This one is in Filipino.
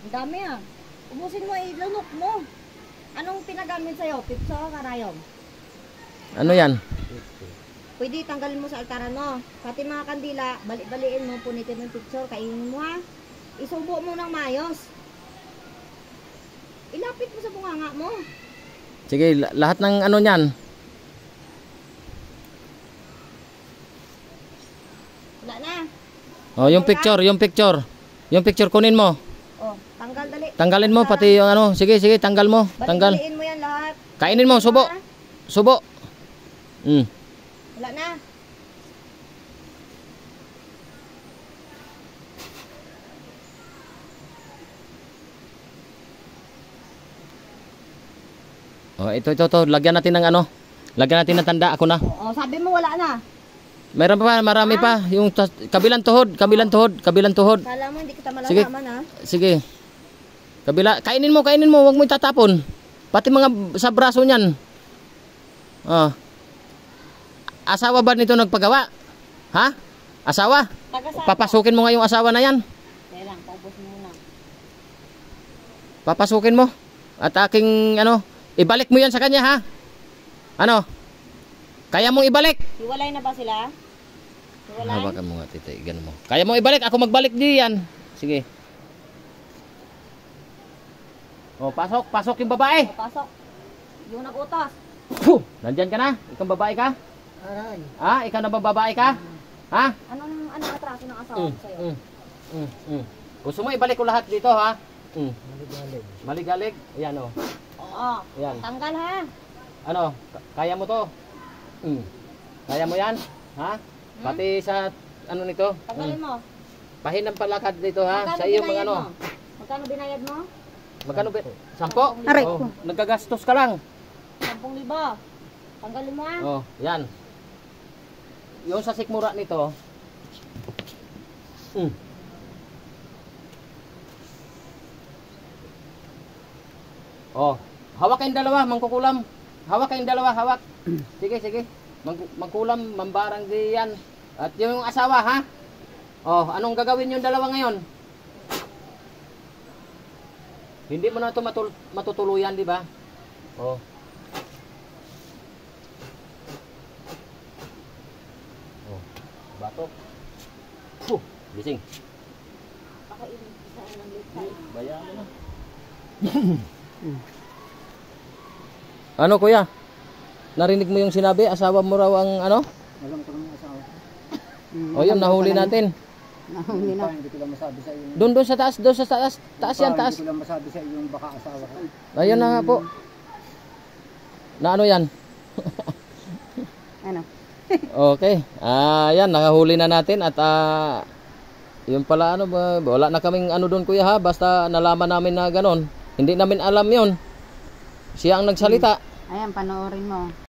Ang dami ah. Ubusin mo, ilunok mo. Anong pinagamit sa'yo? Pipso o karayom? Ano yan? Pwede tanggalin mo sa altaran mo. Pati mga kandila, balik-baliin mo, punitin mo yung picture, kainin mo ha. Isubo mo ng mayos. Ilapit mo sa bunganga mo. Sige, lahat ng ano niyan. Wala na. Oh, yung picture, yung picture. Yung picture kunin mo. Oh, tanggal dali. Tanggalin mo pati yung ano. Sige, sige, tanggal mo. Tanggal. Balik-baliin mo yan lahat. Kainin mo, subo. Subo. Wala na. Oh, ito. Lagyan natin ng ano. Lagyan natin ng tanda. Ako na. Oh, sabi mo wala na. Meron pa, marami pa. Yung kabilang tuhod. Kala mo hindi kita malalaman ha. Sige. Kabila. Kainin mo. Huwag mo itatapon. Pati mga sa braso niyan. Oh. Asawa ba nito nagpagawa? Ha? Asawa? Papasukin mo nga yung asawa na yan. Kaya lang, paubos mo muna. Papasukin mo. At aking ano, ibalik mo yan sa kanya ha. Ano? Kaya mong ibalik? Hiwalay na ba sila? Hiwalay? Hawakan mo nga tita, ganun mo. Kaya mong ibalik, ako magbalik diyan. Sige. Oh, pasok yung babae. Oh, pasok. Yung nag-utos. Nandyan ka na? Ikaw babae ka? Aray. Ha? Ikaw na babae ka? Ha? Anong atraso ng asawa mo sa'yo? Gusto mo ibalik ko lahat dito ha? Maligalig. Maligalig? Ayan o. Oo. Ayan. Tanggal ha. Ano? Kaya mo to? Kaya mo yan? Ha? Pati sa ano nito? Tanggalin mo. Pahinang palakad dito ha? Magkano Sa iyo mga binayad ano? mo? Magkano binayad mo? Magkano? 10? Aray Oh, nagagastos ka lang. 10,000. Tanggalin mo ha. Oh, yan. Yung sa sikmura nito. Oh, hawak kayong dalawa, mangkukulam. Hawak kayong dalawa, hawak. Sige. Mangkulam, mambarang diyan. At yung asawa, ha? Oh, anong gagawin yung dalawa ngayon? Hindi mo na ito matutuluyan, di ba? Oh. Oh, batok. Gising. Pakainin sa ng litay. Bayan mo na. Ano kuya? Narinig mo yung sinabi? Asawa mo raw ang ano? Alam ko ng asawa. O yun, nahuli natin. Nahuli na. Hindi ko lang masabi sa iyo. Doon sa taas, taas yan, taas. Hindi ko lang masabi sa iyo yung baka asawa ko. Ayun na nga po. Na ano yan? Ano? Okay. Yan, nakahuli na natin at yun pala ano, wala na kaming ano doon kuya ha, basta nalaman namin na ganon. Hindi namin alam yun. Siya ang nagsalita. Ayan, panoorin mo.